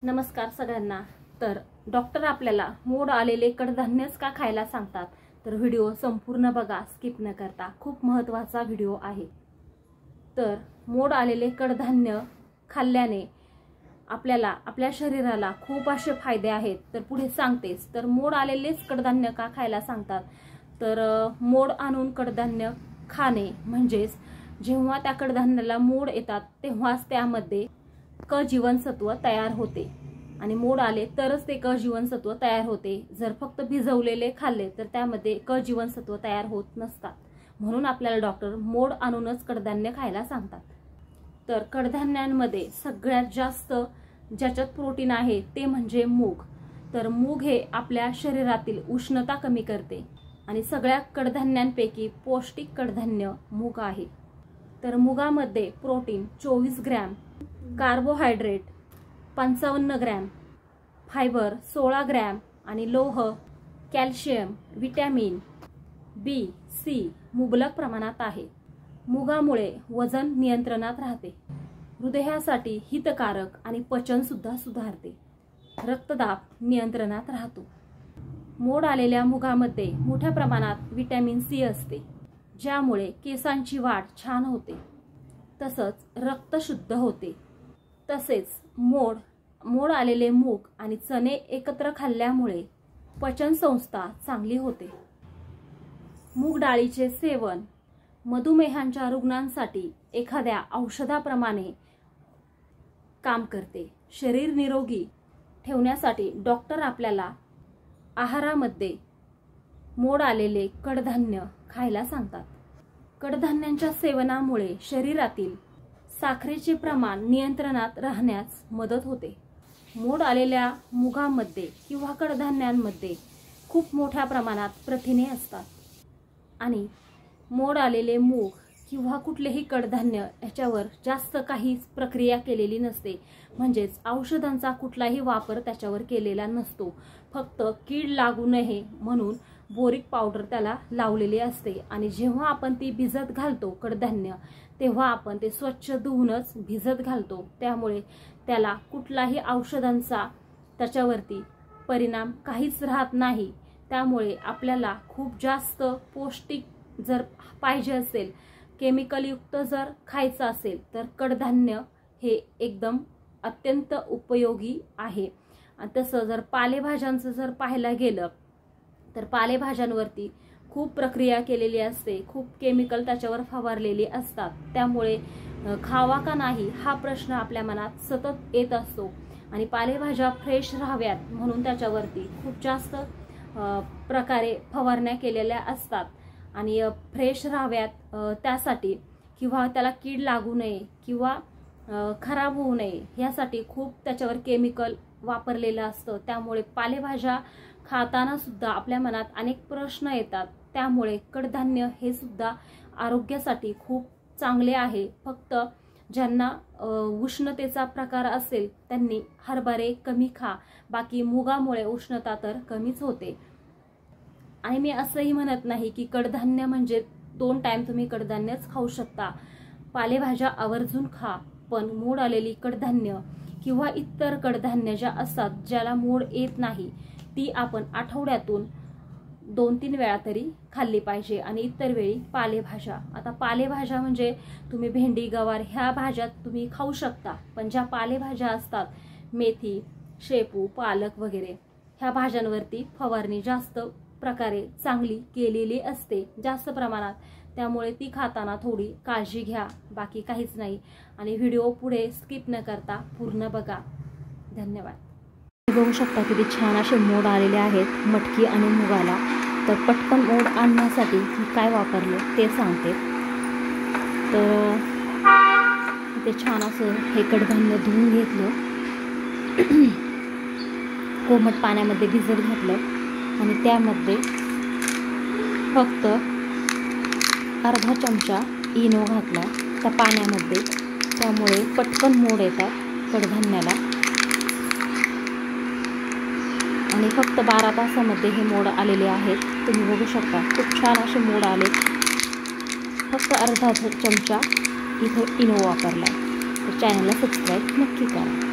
नमस्कार सगळ्यांना। तर डॉक्टर आपल्याला मोड आलेले कडधान्यच का खायला सांगतात, तर व्हिडिओ संपूर्ण बघा, स्किप न करता। खूप महत्त्वाचा व्हिडिओ आहे। तर मोड आलेले कडधान्य खाल्ल्याने आपल्याला आपल्या शरीराला खूप असे फायदे आहेत, तर पुढे सांगतेच। तर मोड आलेलेच कडधान्य का खायला सांगतात, तर मोड आणून कडधान्य खाणे म्हणजेच जेव्हा त्या कडधान्याला मोड येतात तेव्हाच त्यामध्ये क जीवनसत्व तयार होते आणि मोड आले तरच ते क जीवनसत्व तयार होते। जर फक्त भिजवलेले खाल्ले तर त्यामध्ये क जीवनसत्व तयार होत नसतात। म्हणून आपल्याला डॉक्टर मोड आणूनच कडधान्य खायला सांगतात। तर कडधान्यांमध्ये सगळ्यात जास्त ज्याच्यात प्रोटीन आहे ते म्हणजे मूग। तर मूग हे आपल्या शरीरातील उष्णता कमी करते आणि सगळ्या कडधान्यांपैकी पौष्टिक कडधान्य मूग आहे। तर मुगामध्ये protein 24 gram, carbohydrate 55 gram, fibre 16 gram आणि लोह, कॅल्शियम, विटॅमिन बी, सी मुबलक प्रमाणात आहे। मुगामुळे वजन नियंत्रणात राहते, हृदयासाठी हितकारक आणि पचन सुद्धा सुधारते, रक्तदाब नियंत्रणात राहतो। मोड आलेल्या मुगामध्ये मोठ्या प्रमाणात विटॅमिन सी असते, ज्यामुळे केसांची वाढ छान होते, तसंच रक्त शुद्ध होते। तसेच मोड आलेले मूग आणि चणे एकत्र खाल्ल्यामुळे पचन संस्था चांगली होते। मूग डाळीचे सेवन मधुमेहाच्या रुग्णांसाठी एखाद्या औषधाप्रमाणे काम करते। शरीर निरोगी ठेवण्यासाठी डॉक्टर आपल्याला आहारामध्ये मोड आलेले कडधान्य खायला सांगतात। कडधान्यांच्या सेवनामुळे शरीरातील साखरेचे प्रमाण नियंत्रणात राहण्यास मदत होते। मोड आलेल्या मुगामध्ये किंवा कडधान्यांमध्ये खूप मोठ्या प्रमाणात प्रथिने असतात आणि मोड आलेले मूग किंवा कुठलेही कडधान्य याच्यावर जास्त काही प्रक्रिया केलेली नसते, म्हणजेच औषधांचा कुठलाही वापर त्याच्यावर केलेला नसतो। फक्त कीड लागू नये म्हणून बोरिक पावडर त्याला लावलेली असते आणि जेव्हा आपण ती भिजत घालतो कडधान्य, तेव्हा आपण ते स्वच्छ धुवूनच भिजत घालतो। त्यामुळे त्याला कुठलाही औषधांचा त्याच्यावरती परिणाम काहीच राहत नाही। त्यामुळे आपल्याला खूप जास्त पौष्टिक जर पाहिजे असेल, केमिकल युक्त जर खायचं असेल, तर कडधान्य हे एकदम अत्यंत उपयोगी आहे। आणि तसं जर पालेभाज्यांचं जर पाहायला गेलं तर पालेभाज्यांवरती खूप प्रक्रिया केलेली असते, खूप केमिकल त्याच्यावर फवारलेली असतात। त्यामुळे खावा का नाही हा प्रश्न आपल्या मनात सतत येत असतो आणि पालेभाज्या फ्रेश राहाव्यात म्हणून त्याच्यावरती खूप जास्त प्रकारे फवारण्या केलेल्या असतात आणि फ्रेश राहाव्यात त्यासाठी किंवा त्याला कीड लागू नये किंवा खराब होऊ नये यासाठी खूप त्याच्यावर केमिकल वापरलेलं असतं। त्यामुळे पालेभाज्या खाताना सुद्धा आपल्या मनात अनेक प्रश्न येतात। त्यामुळे कडधान्य हे सुद्धा आरोग्यासाठी खूप चांगले आहे। फक्त ज्यांना उष्णतेचा प्रकार असेल त्यांनी हरभरे कमी खा, बाकी मुगामुळे उष्णता तर कमीच होते। आणि मी असंही म्हणत नाही की कडधान्य म्हणजे 2 टाइम तुम्ही कडधान्यच खाऊ शकता, पालेभाज्या आवर्जून खा, पण मोड आलेली कडधान्य किंवा इतर कडधान्य ज्या असतात ज्याला मोड येत नाही ती आपण आठवड्यातून 2-3 वेळा तरी खाल्ली पाहिजे आणि इतर वेळी पालेभाज्या। आता पालेभाज्या म्हणजे तुम्ही भेंडी, गवार ह्या भाज्या तुम्ही खाऊ शकता, पण ज्या पालेभाज्या असतात मेथी, शेपू, पालक वगैरे ह्या भाज्यांवरती फवारणी जास्त प्रकारे चांगली केलेली असते, जास्त प्रमाणात। त्यामुळे ती खाताना थोडी काळजी घ्या, बाकी काहीच नाही। आणि व्हिडिओ पुढे स्किप न करता पूर्ण बघा। धन्यवाद। बघू शकता किती छान असे मोड आलेले आहेत मटकी आणि मुगाला। तर पटकन मोड आणण्यासाठी मी काय वापरलं ते सांगते। तर ते छान असं हे कडधान्य धुवून घेतलं, कोमट पाण्यामध्ये भिजत घातलं आणि त्यामध्ये फक्त अर्धा चमचा इनो घातला त्या पाण्यामध्ये। त्यामुळे पटकन मोड येतात कडधान्याला आणि फक्त 12 तासामध्ये हे मोड आलेले आहेत। तुम्ही बघू शकता खूप छान असे मोड आले। फक्त अर्धा चमचा इथं इनो वापरला। तर चॅनलला सबस्क्राईब नक्की करा।